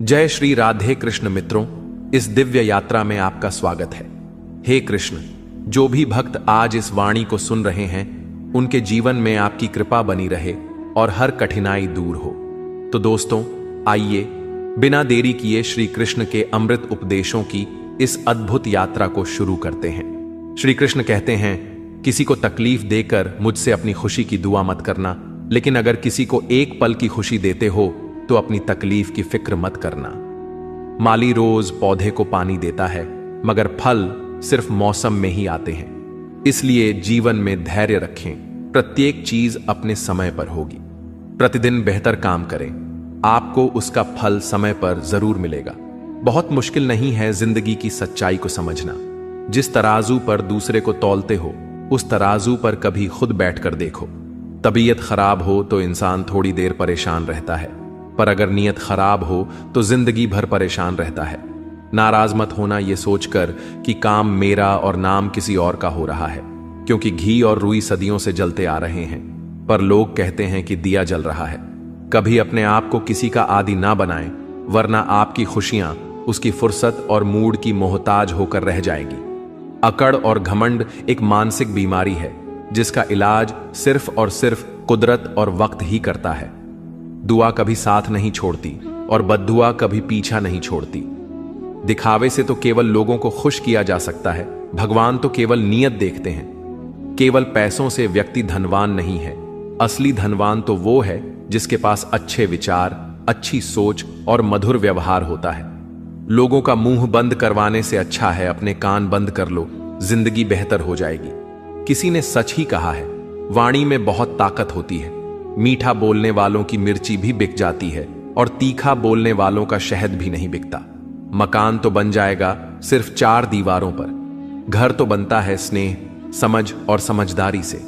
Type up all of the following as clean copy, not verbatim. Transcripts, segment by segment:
जय श्री राधे कृष्ण मित्रों, इस दिव्य यात्रा में आपका स्वागत है। हे कृष्ण, जो भी भक्त आज इस वाणी को सुन रहे हैं उनके जीवन में आपकी कृपा बनी रहे और हर कठिनाई दूर हो। तो दोस्तों, आइए बिना देरी किए श्री कृष्ण के अमृत उपदेशों की इस अद्भुत यात्रा को शुरू करते हैं। श्री कृष्ण कहते हैं, किसी को तकलीफ देकर मुझसे अपनी खुशी की दुआ मत करना, लेकिन अगर किसी को एक पल की खुशी देते हो तो अपनी तकलीफ की फिक्र मत करना। माली रोज पौधे को पानी देता है, मगर फल सिर्फ मौसम में ही आते हैं। इसलिए जीवन में धैर्य रखें, प्रत्येक चीज अपने समय पर होगी। प्रतिदिन बेहतर काम करें, आपको उसका फल समय पर जरूर मिलेगा। बहुत मुश्किल नहीं है जिंदगी की सच्चाई को समझना। जिस तराजू पर दूसरे को तौलते हो, उस तराजू पर कभी खुद बैठकर देखो। तबीयत खराब हो तो इंसान थोड़ी देर परेशान रहता है, पर अगर नीयत खराब हो तो जिंदगी भर परेशान रहता है। नाराज मत होना ये सोचकर कि काम मेरा और नाम किसी और का हो रहा है, क्योंकि घी और रुई सदियों से जलते आ रहे हैं, पर लोग कहते हैं कि दिया जल रहा है। कभी अपने आप को किसी का आदी ना बनाएं, वरना आपकी खुशियां उसकी फुर्सत और मूड की मोहताज होकर रह जाएगी। अकड़ और घमंड एक मानसिक बीमारी है, जिसका इलाज सिर्फ और सिर्फ कुदरत और वक्त ही करता है। दुआ कभी साथ नहीं छोड़ती और बद्दुआ कभी पीछा नहीं छोड़ती। दिखावे से तो केवल लोगों को खुश किया जा सकता है, भगवान तो केवल नीयत देखते हैं। केवल पैसों से व्यक्ति धनवान नहीं है, असली धनवान तो वो है जिसके पास अच्छे विचार, अच्छी सोच और मधुर व्यवहार होता है। लोगों का मुंह बंद करवाने से अच्छा है अपने कान बंद कर लो, जिंदगी बेहतर हो जाएगी। किसी ने सच ही कहा है, वाणी में बहुत ताकत होती है। मीठा बोलने वालों की मिर्ची भी बिक जाती है और तीखा बोलने वालों का शहद भी नहीं बिकता। मकान तो बन जाएगा सिर्फ 4 दीवारों पर, घर तो बनता है स्नेह, समझ और समझदारी से।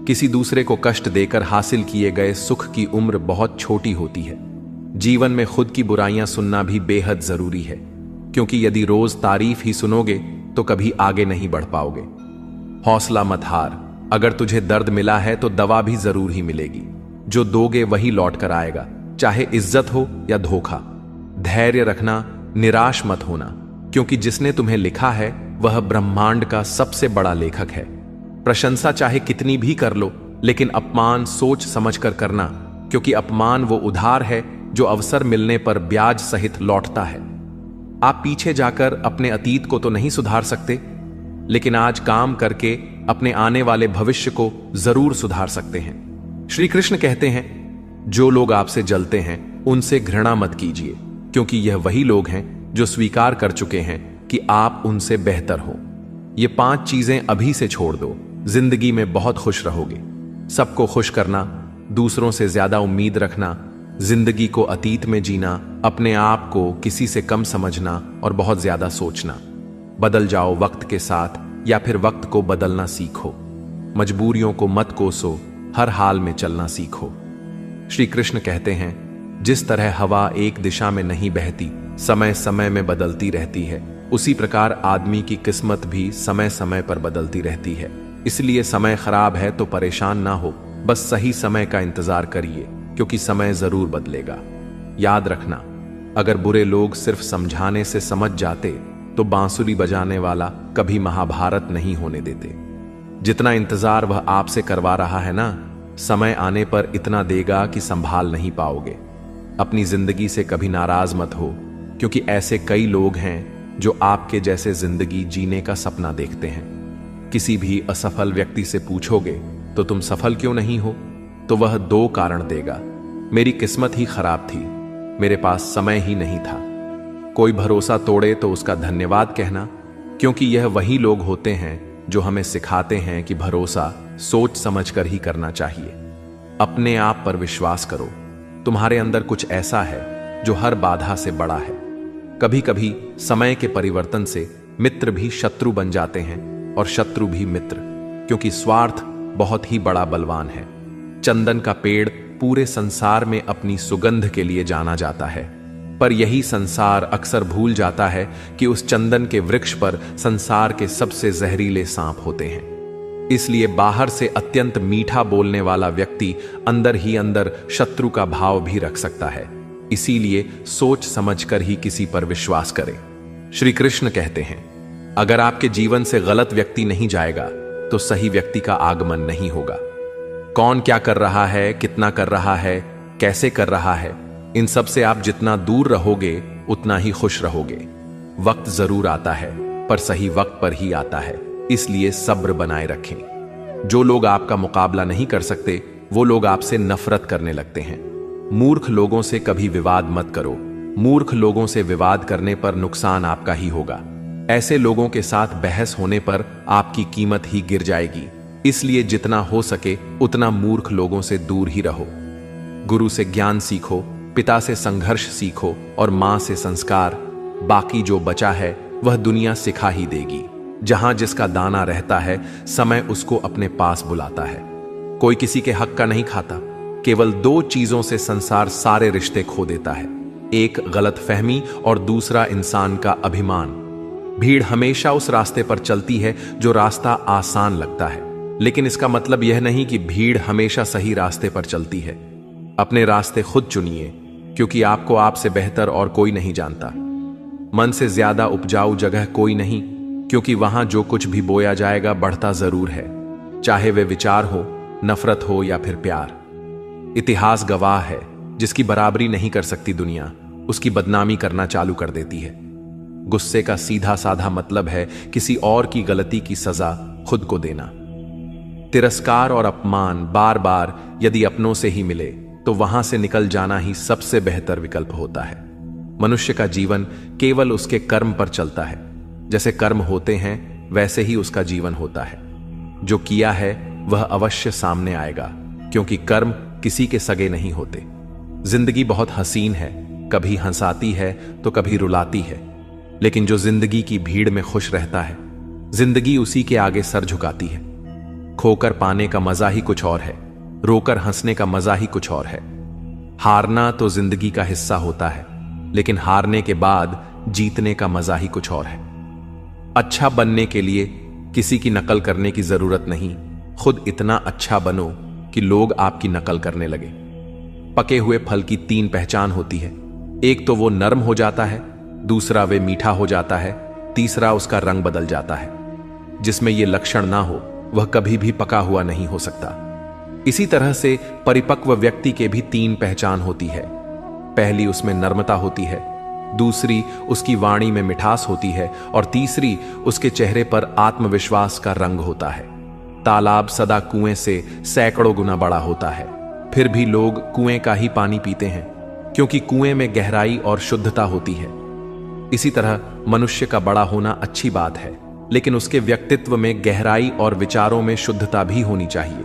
किसी दूसरे को कष्ट देकर हासिल किए गए सुख की उम्र बहुत छोटी होती है। जीवन में खुद की बुराइयां सुनना भी बेहद जरूरी है, क्योंकि यदि रोज तारीफ ही सुनोगे तो कभी आगे नहीं बढ़ पाओगे। हौसला मत हार, अगर तुझे दर्द मिला है तो दवा भी जरूर ही मिलेगी। जो दोगे वही लौट कर आएगा, चाहे इज्जत हो या धोखा। धैर्य रखना, निराश मत होना, क्योंकि जिसने तुम्हें लिखा है वह ब्रह्मांड का सबसे बड़ा लेखक है। प्रशंसा चाहे कितनी भी कर लो, लेकिन अपमान सोच समझ कर करना, क्योंकि अपमान वो उधार है जो अवसर मिलने पर ब्याज सहित लौटता है। आप पीछे जाकर अपने अतीत को तो नहीं सुधार सकते, लेकिन आज काम करके अपने आने वाले भविष्य को जरूर सुधार सकते हैं। श्री कृष्ण कहते हैं, जो लोग आपसे जलते हैं उनसे घृणा मत कीजिए, क्योंकि यह वही लोग हैं जो स्वीकार कर चुके हैं कि आप उनसे बेहतर हो। ये 5 चीजें अभी से छोड़ दो, जिंदगी में बहुत खुश रहोगे। सबको खुश करना, दूसरों से ज्यादा उम्मीद रखना, जिंदगी को अतीत में जीना, अपने आप को किसी से कम समझना और बहुत ज्यादा सोचना। बदल जाओ वक्त के साथ, या फिर वक्त को बदलना सीखो। मजबूरियों को मत कोसो, हर हाल में चलना सीखो। श्री कृष्ण कहते हैं, जिस तरह हवा एक दिशा में नहीं बहती, समय समय में बदलती रहती है, उसी प्रकार आदमी की किस्मत भी समय समय पर बदलती रहती है। इसलिए समय खराब है तो परेशान ना हो, बस सही समय का इंतजार करिए, क्योंकि समय जरूर बदलेगा। याद रखना, अगर बुरे लोग सिर्फ समझाने से समझ जाते तो बांसुरी बजाने वाला कभी महाभारत नहीं होने देते। जितना इंतजार वह आपसे करवा रहा है ना, समय आने पर इतना देगा कि संभाल नहीं पाओगे। अपनी जिंदगी से कभी नाराज मत हो, क्योंकि ऐसे कई लोग हैं जो आपके जैसे जिंदगी जीने का सपना देखते हैं। किसी भी असफल व्यक्ति से पूछोगे तो तुम सफल क्यों नहीं हो, तो वह 2 कारण देगा। मेरी किस्मत ही खराब थी, मेरे पास समय ही नहीं था। कोई भरोसा तोड़े तो उसका धन्यवाद कहना, क्योंकि यह वही लोग होते हैं जो हमें सिखाते हैं कि भरोसा सोच समझकर ही करना चाहिए। अपने आप पर विश्वास करो, तुम्हारे अंदर कुछ ऐसा है जो हर बाधा से बड़ा है। कभी कभी समय के परिवर्तन से मित्र भी शत्रु बन जाते हैं और शत्रु भी मित्र, क्योंकि स्वार्थ बहुत ही बड़ा बलवान है। चंदन का पेड़ पूरे संसार में अपनी सुगंध के लिए जाना जाता है, पर यही संसार अक्सर भूल जाता है कि उस चंदन के वृक्ष पर संसार के सबसे जहरीले सांप होते हैं। इसलिए बाहर से अत्यंत मीठा बोलने वाला व्यक्ति अंदर ही अंदर शत्रु का भाव भी रख सकता है। इसीलिए सोच समझकर ही किसी पर विश्वास करें। श्री कृष्ण कहते हैं, अगर आपके जीवन से गलत व्यक्ति नहीं जाएगा तो सही व्यक्ति का आगमन नहीं होगा। कौन क्या कर रहा है, कितना कर रहा है, कैसे कर रहा है, इन सब से आप जितना दूर रहोगे उतना ही खुश रहोगे। वक्त जरूर आता है, पर सही वक्त पर ही आता है, इसलिए सब्र बनाए रखें। जो लोग आपका मुकाबला नहीं कर सकते वो लोग आपसे नफरत करने लगते हैं। मूर्ख लोगों से कभी विवाद मत करो। मूर्ख लोगों से विवाद करने पर नुकसान आपका ही होगा। ऐसे लोगों के साथ बहस होने पर आपकी कीमत ही गिर जाएगी। इसलिए जितना हो सके उतना मूर्ख लोगों से दूर ही रहो। गुरु से ज्ञान सीखो, पिता से संघर्ष सीखो और मां से संस्कार। बाकी जो बचा है वह दुनिया सिखा ही देगी। जहां जिसका दाना रहता है समय उसको अपने पास बुलाता है। कोई किसी के हक का नहीं खाता। केवल दो चीजों से संसार सारे रिश्ते खो देता है, एक गलतफहमी और दूसरा इंसान का अभिमान। भीड़ हमेशा उस रास्ते पर चलती है जो रास्ता आसान लगता है, लेकिन इसका मतलब यह नहीं कि भीड़ हमेशा सही रास्ते पर चलती है। अपने रास्ते खुद चुनिए, क्योंकि आपको आपसे बेहतर और कोई नहीं जानता। मन से ज्यादा उपजाऊ जगह कोई नहीं, क्योंकि वहां जो कुछ भी बोया जाएगा बढ़ता जरूर है, चाहे वे विचार हो, नफरत हो या फिर प्यार। इतिहास गवाह है, जिसकी बराबरी नहीं कर सकती दुनिया, उसकी बदनामी करना चालू कर देती है। गुस्से का सीधा साधा मतलब है किसी और की गलती की सजा खुद को देना। तिरस्कार और अपमान बार बार यदि अपनों से ही मिले तो वहां से निकल जाना ही सबसे बेहतर विकल्प होता है। मनुष्य का जीवन केवल उसके कर्म पर चलता है। जैसे कर्म होते हैं वैसे ही उसका जीवन होता है। जो किया है वह अवश्य सामने आएगा, क्योंकि कर्म किसी के सगे नहीं होते। जिंदगी बहुत हसीन है, कभी हंसाती है तो कभी रुलाती है, लेकिन जो जिंदगी की भीड़ में खुश रहता है, जिंदगी उसी के आगे सर झुकाती है। खोकर पाने का मजा ही कुछ और है, रोकर हंसने का मजा ही कुछ और है। हारना तो जिंदगी का हिस्सा होता है, लेकिन हारने के बाद जीतने का मजा ही कुछ और है। अच्छा बनने के लिए किसी की नकल करने की जरूरत नहीं, खुद इतना अच्छा बनो कि लोग आपकी नकल करने लगे। पके हुए फल की तीन पहचान होती है, एक तो वो नरम हो जाता है, दूसरा वे मीठा हो जाता है, तीसरा उसका रंग बदल जाता है। जिसमें ये लक्षण ना हो वह कभी भी पका हुआ नहीं हो सकता। इसी तरह से परिपक्व व्यक्ति के भी तीन पहचान होती है। पहली उसमें नर्मता होती है, दूसरी उसकी वाणी में मिठास होती है और तीसरी उसके चेहरे पर आत्मविश्वास का रंग होता है। तालाब सदा कुएं से सैकड़ों गुना बड़ा होता है, फिर भी लोग कुएं का ही पानी पीते हैं, क्योंकि कुएं में गहराई और शुद्धता होती है। इसी तरह मनुष्य का बड़ा होना अच्छी बात है, लेकिन उसके व्यक्तित्व में गहराई और विचारों में शुद्धता भी होनी चाहिए,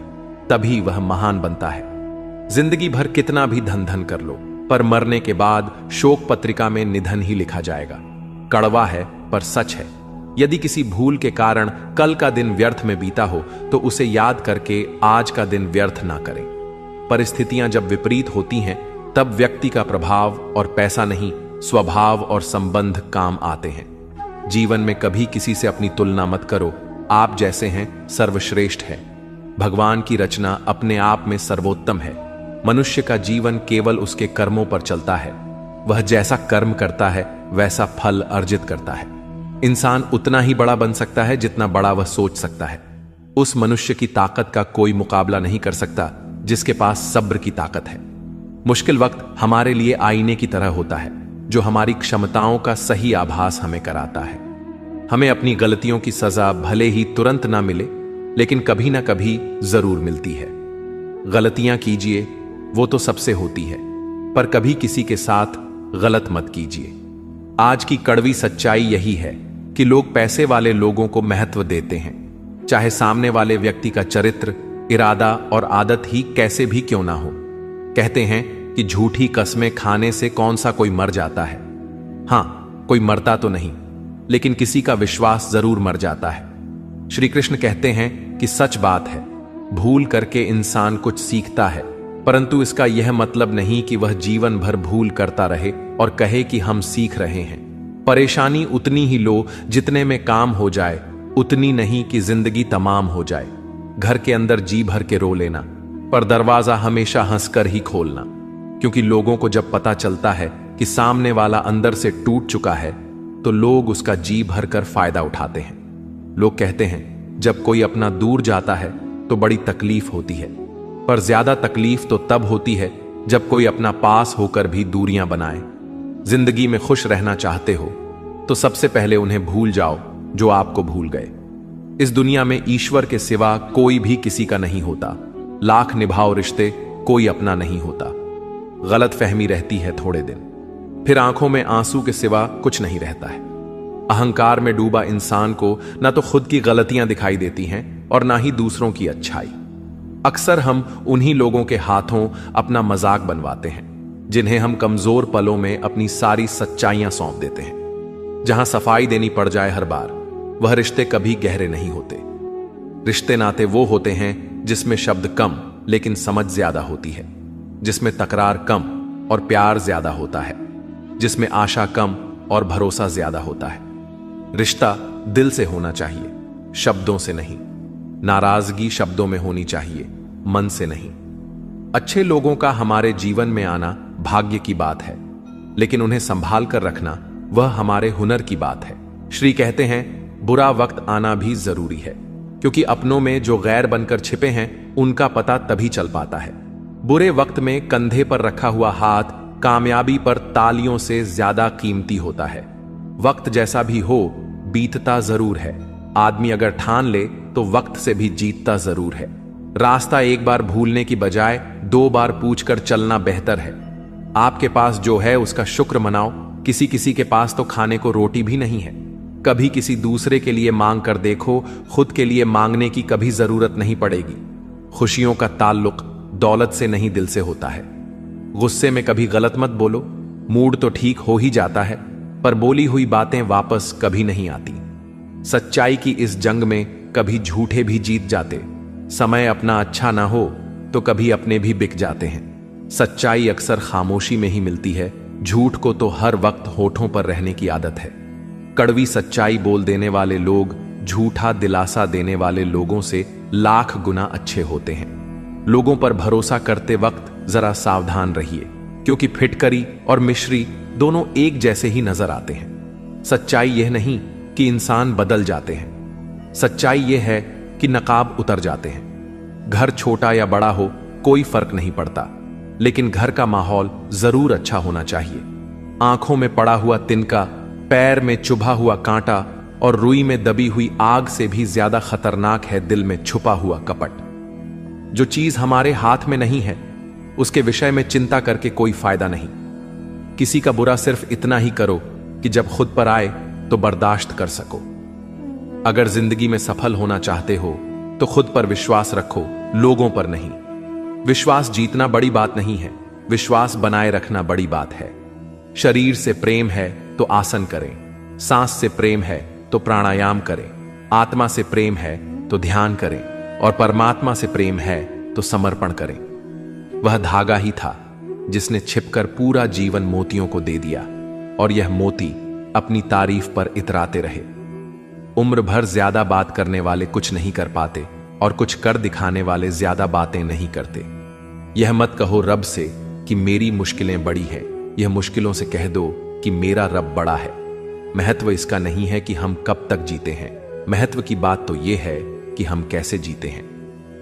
तभी वह महान बनता है। जिंदगी भर कितना भी धन धन कर लो, पर मरने के बाद शोक पत्रिका में निधन ही लिखा जाएगा। कड़वा है पर सच है। यदि किसी भूल के कारण कल का दिन व्यर्थ में बीता हो तो उसे याद करके आज का दिन व्यर्थ ना करें। परिस्थितियां जब विपरीत होती हैं तब व्यक्ति का प्रभाव और पैसा नहीं, स्वभाव और संबंध काम आते हैं। जीवन में कभी किसी से अपनी तुलना मत करो। आप जैसे हैं सर्वश्रेष्ठ है। भगवान की रचना अपने आप में सर्वोत्तम है। मनुष्य का जीवन केवल उसके कर्मों पर चलता है। वह जैसा कर्म करता है वैसा फल अर्जित करता है। इंसान उतना ही बड़ा बन सकता है जितना बड़ा वह सोच सकता है। उस मनुष्य की ताकत का कोई मुकाबला नहीं कर सकता जिसके पास सब्र की ताकत है। मुश्किल वक्त हमारे लिए आईने की तरह होता है, जो हमारी क्षमताओं का सही आभास हमें कराता है। हमें अपनी गलतियों की सजा भले ही तुरंत ना मिले, लेकिन कभी ना कभी जरूर मिलती है। गलतियां कीजिए, वो तो सबसे होती है, पर कभी किसी के साथ गलत मत कीजिए। आज की कड़वी सच्चाई यही है कि लोग पैसे वाले लोगों को महत्व देते हैं, चाहे सामने वाले व्यक्ति का चरित्र, इरादा और आदत ही कैसे भी क्यों ना हो। कहते हैं कि झूठी कस्में खाने से कौन सा कोई मर जाता है। हां, कोई मरता तो नहीं, लेकिन किसी का विश्वास जरूर मर जाता है। श्री कृष्ण कहते हैं कि सच बात है, भूल करके इंसान कुछ सीखता है, परंतु इसका यह मतलब नहीं कि वह जीवन भर भूल करता रहे और कहे कि हम सीख रहे हैं। परेशानी उतनी ही लो जितने में काम हो जाए, उतनी नहीं कि जिंदगी तमाम हो जाए। घर के अंदर जी भर के रो लेना, पर दरवाजा हमेशा हंसकर ही खोलना। क्योंकि लोगों को जब पता चलता है कि सामने वाला अंदर से टूट चुका है तो लोग उसका जी भर कर फायदा उठाते हैं। लोग कहते हैं जब कोई अपना दूर जाता है तो बड़ी तकलीफ होती है, पर ज्यादा तकलीफ तो तब होती है जब कोई अपना पास होकर भी दूरियां बनाए। जिंदगी में खुश रहना चाहते हो तो सबसे पहले उन्हें भूल जाओ जो आपको भूल गए। इस दुनिया में ईश्वर के सिवा कोई भी किसी का नहीं होता। लाख निभाओ रिश्ते, कोई अपना नहीं होता। गलत फहमी रहती है थोड़े दिन, फिर आंखों में आंसू के सिवा कुछ नहीं रहता है। अहंकार में डूबा इंसान को ना तो खुद की गलतियां दिखाई देती हैं और ना ही दूसरों की अच्छाई। अक्सर हम उन्हीं लोगों के हाथों अपना मजाक बनवाते हैं जिन्हें हम कमजोर पलों में अपनी सारी सच्चाइयां सौंप देते हैं। जहां सफाई देनी पड़ जाए हर बार, वह रिश्ते कभी गहरे नहीं होते। रिश्ते नाते वो होते हैं जिसमें शब्द कम लेकिन समझ ज्यादा होती है, जिसमें तकरार कम और प्यार ज्यादा होता है, जिसमें आशा कम और भरोसा ज्यादा होता है। रिश्ता दिल से होना चाहिए, शब्दों से नहीं। नाराजगी शब्दों में होनी चाहिए, मन से नहीं। अच्छे लोगों का हमारे जीवन में आना भाग्य की बात है, लेकिन उन्हें संभाल कर रखना वह हमारे हुनर की बात है। श्री कहते हैं बुरा वक्त आना भी जरूरी है, क्योंकि अपनों में जो गैर बनकर छिपे हैं उनका पता तभी चल पाता है। बुरे वक्त में कंधे पर रखा हुआ हाथ कामयाबी पर तालियों से ज्यादा कीमती होता है। वक्त जैसा भी हो बीतता जरूर है। आदमी अगर ठान ले तो वक्त से भी जीतता जरूर है। रास्ता एक बार भूलने की बजाय 2 बार पूछकर चलना बेहतर है। आपके पास जो है उसका शुक्र मनाओ। किसी किसी के पास तो खाने को रोटी भी नहीं है। कभी किसी दूसरे के लिए मांग कर देखो, खुद के लिए मांगने की कभी जरूरत नहीं पड़ेगी। खुशियों का ताल्लुक दौलत से नहीं दिल से होता है। गुस्से में कभी गलत मत बोलो। मूड तो ठीक हो ही जाता है, पर बोली हुई बातें वापस कभी नहीं आती। सच्चाई की इस जंग में कभी झूठे भी जीत जाते। समय अपना अच्छा ना हो तो कभी अपने भी बिक जाते हैं। सच्चाई अक्सर खामोशी में ही मिलती है। झूठ को तो हर वक्त होठों पर रहने की आदत है। कड़वी सच्चाई बोल देने वाले लोग झूठा दिलासा देने वाले लोगों से लाख गुना अच्छे होते हैं। लोगों पर भरोसा करते वक्त जरा सावधान रहिए, क्योंकि फिटकरी और मिश्री दोनों एक जैसे ही नजर आते हैं। सच्चाई यह नहीं कि इंसान बदल जाते हैं, सच्चाई यह है कि नकाब उतर जाते हैं। घर छोटा या बड़ा हो कोई फर्क नहीं पड़ता, लेकिन घर का माहौल जरूर अच्छा होना चाहिए। आंखों में पड़ा हुआ तिनका, पैर में चुभा हुआ कांटा और रुई में दबी हुई आग से भी ज्यादा खतरनाक है दिल में छुपा हुआ कपट। जो चीज हमारे हाथ में नहीं है उसके विषय में चिंता करके कोई फायदा नहीं। किसी का बुरा सिर्फ इतना ही करो कि जब खुद पर आए तो बर्दाश्त कर सको। अगर जिंदगी में सफल होना चाहते हो तो खुद पर विश्वास रखो, लोगों पर नहीं। विश्वास जीतना बड़ी बात नहीं है, विश्वास बनाए रखना बड़ी बात है। शरीर से प्रेम है तो आसन करें, सांस से प्रेम है तो प्राणायाम करें, आत्मा से प्रेम है तो ध्यान करें और परमात्मा से प्रेम है तो समर्पण करें। वह धागा ही था जिसने छिपकर पूरा जीवन मोतियों को दे दिया, और यह मोती अपनी तारीफ पर इतराते रहे। उम्र भर ज्यादा बात करने वाले कुछ नहीं कर पाते, और कुछ कर दिखाने वाले ज्यादा बातें नहीं करते। यह मत कहो रब से कि मेरी मुश्किलें बड़ी हैं, यह मुश्किलों से कह दो कि मेरा रब बड़ा है। महत्व इसका नहीं है कि हम कब तक जीते हैं, महत्व की बात तो यह है कि हम कैसे जीते हैं।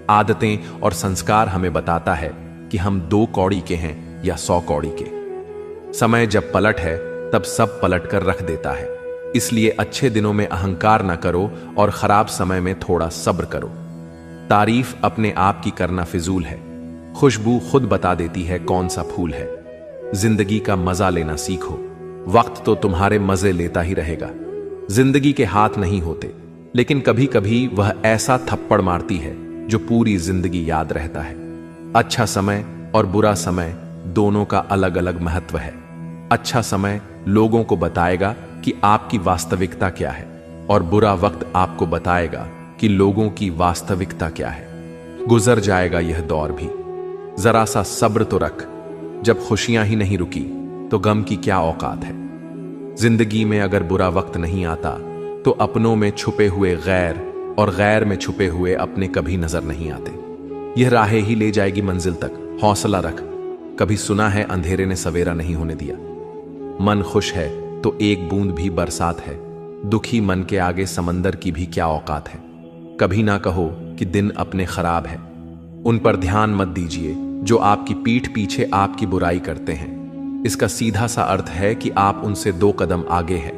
आदतें और संस्कार हमें बताता है कि हम 2 कौड़ी के हैं या 100 कौड़ी के। समय जब पलट है तब सब पलट कर रख देता है। इसलिए अच्छे दिनों में अहंकार न करो और खराब समय में थोड़ा सब्र करो। तारीफ अपने आप की करना फिजूल है। खुशबू खुद बता देती है कौन सा फूल है। जिंदगी का मजा लेना सीखो। वक्त तो तुम्हारे मजे लेता ही रहेगा। जिंदगी के हाथ नहीं होते, लेकिन कभी कभी वह ऐसा थप्पड़ मारती है जो पूरी जिंदगी याद रहता है। अच्छा समय और बुरा समय दोनों का अलग अलग महत्व है। अच्छा समय लोगों को बताएगा कि आपकी वास्तविकता क्या है, और बुरा वक्त आपको बताएगा कि लोगों की वास्तविकता क्या है। गुजर जाएगा यह दौर भी, जरा सा सब्र तो रख। जब खुशियां ही नहीं रुकी तो गम की क्या औकात है। जिंदगी में अगर बुरा वक्त नहीं आता तो अपनों में छुपे हुए गैर और गैर में छुपे हुए अपने कभी नजर नहीं आते। यह राहें ही ले जाएगी मंजिल तक। हौसला रख, कभी सुना है अंधेरे ने सवेरा नहीं होने दिया। मन खुश है तो एक बूंद भी बरसात है, दुखी मन के आगे समंदर की भी क्या औकात है। कभी ना कहो कि दिन अपने खराब है, उन पर ध्यान मत दीजिए जो आपकी पीठ पीछे आपकी बुराई करते हैं। इसका सीधा सा अर्थ है कि आप उनसे 2 कदम आगे हैं।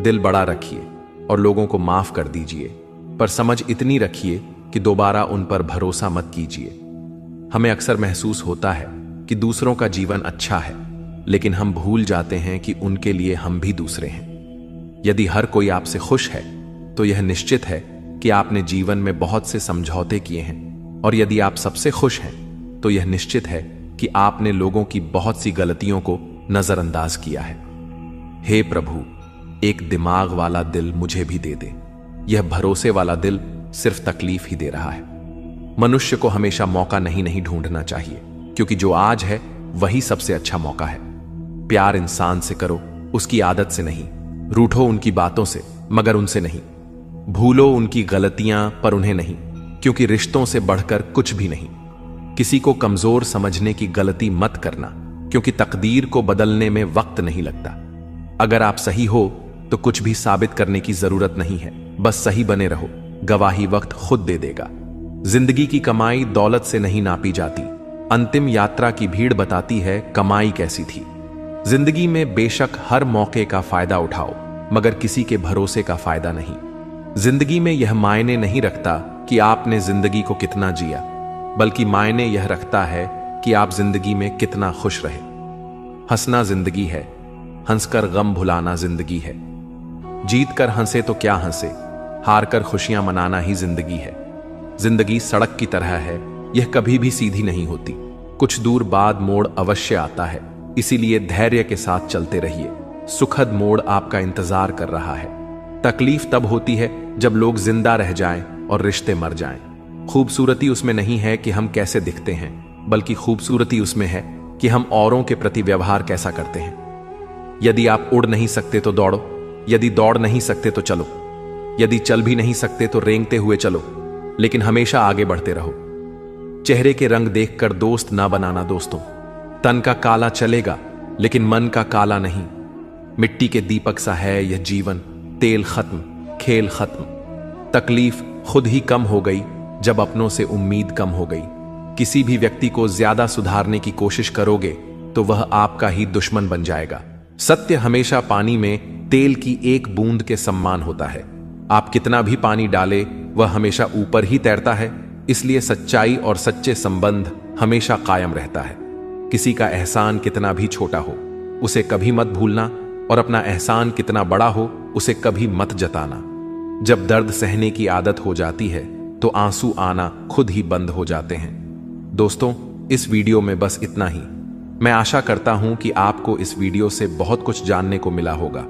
दिल बड़ा रखिए और लोगों को माफ कर दीजिए, पर समझ इतनी रखिए कि दोबारा उन पर भरोसा मत कीजिए। हमें अक्सर महसूस होता है कि दूसरों का जीवन अच्छा है, लेकिन हम भूल जाते हैं कि उनके लिए हम भी दूसरे हैं। यदि हर कोई आपसे खुश है तो यह निश्चित है कि आपने जीवन में बहुत से समझौते किए हैं, और यदि आप सबसे खुश हैं तो यह निश्चित है कि आपने लोगों की बहुत सी गलतियों को नजरअंदाज किया है। हे प्रभु, एक दिमाग वाला दिल मुझे भी दे दे। यह भरोसे वाला दिल सिर्फ तकलीफ ही दे रहा है। मनुष्य को हमेशा मौका नहीं ढूंढना चाहिए, क्योंकि जो आज है वही सबसे अच्छा मौका है। प्यार इंसान से करो, उसकी आदत से नहीं। रूठो उनकी बातों से, मगर उनसे नहीं। भूलो उनकी गलतियां, पर उन्हें नहीं, क्योंकि रिश्तों से बढ़कर कुछ भी नहीं। किसी को कमजोर समझने की गलती मत करना, क्योंकि तकदीर को बदलने में वक्त नहीं लगता। अगर आप सही हो तो कुछ भी साबित करने की जरूरत नहीं है, बस सही बने रहो। गवाही वक्त खुद दे देगा। जिंदगी की कमाई दौलत से नहीं नापी जाती। अंतिम यात्रा की भीड़ बताती है कमाई कैसी थी। जिंदगी में बेशक हर मौके का फायदा उठाओ, मगर किसी के भरोसे का फायदा नहीं। जिंदगी में यह मायने नहीं रखता कि आपने जिंदगी को कितना जिया, बल्कि मायने यह रखता है कि आप जिंदगी में कितना खुश रहे। हंसना जिंदगी है, हंसकर गम भुलाना जिंदगी है। जीत कर हंसे तो क्या हंसे, हार कर खुशियां मनाना ही जिंदगी है। जिंदगी सड़क की तरह है, यह कभी भी सीधी नहीं होती। कुछ दूर बाद मोड़ अवश्य आता है, इसीलिए धैर्य के साथ चलते रहिए। सुखद मोड़ आपका इंतजार कर रहा है। तकलीफ तब होती है जब लोग जिंदा रह जाएं और रिश्ते मर जाएं। खूबसूरती उसमें नहीं है कि हम कैसे दिखते हैं, बल्कि खूबसूरती उसमें है कि हम औरों के प्रति व्यवहार कैसा करते हैं। यदि आप उड़ नहीं सकते तो दौड़ो, यदि दौड़ नहीं सकते तो चलो, यदि चल भी नहीं सकते तो रेंगते हुए चलो, लेकिन हमेशा आगे बढ़ते रहो। चेहरे के रंग देखकर दोस्त ना बनाना दोस्तों। तन का काला चलेगा, लेकिन मन का काला नहीं। मिट्टी के दीपक सा है यह जीवन, तेल खत्म, खेल खत्म। तकलीफ खुद ही कम हो गई जब अपनों से उम्मीद कम हो गई। किसी भी व्यक्ति को ज्यादा सुधारने की कोशिश करोगे तो वह आपका ही दुश्मन बन जाएगा। सत्य हमेशा पानी में तेल की एक बूंद के समान होता है। आप कितना भी पानी डाले वह हमेशा ऊपर ही तैरता है। इसलिए सच्चाई और सच्चे संबंध हमेशा कायम रहता है। किसी का एहसान कितना भी छोटा हो उसे कभी मत भूलना, और अपना एहसान कितना बड़ा हो उसे कभी मत जताना। जब दर्द सहने की आदत हो जाती है तो आंसू आना खुद ही बंद हो जाते हैं। दोस्तों, इस वीडियो में बस इतना ही। मैं आशा करता हूं कि आपको इस वीडियो से बहुत कुछ जानने को मिला होगा।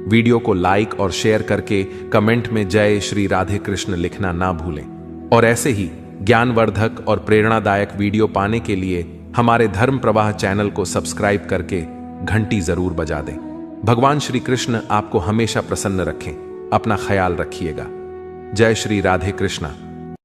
वीडियो को लाइक और शेयर करके कमेंट में जय श्री राधे कृष्ण लिखना ना भूलें, और ऐसे ही ज्ञानवर्धक और प्रेरणादायक वीडियो पाने के लिए हमारे धर्म प्रवाह चैनल को सब्सक्राइब करके घंटी जरूर बजा दें। भगवान श्री कृष्ण आपको हमेशा प्रसन्न रखें। अपना ख्याल रखिएगा। जय श्री राधे कृष्णा।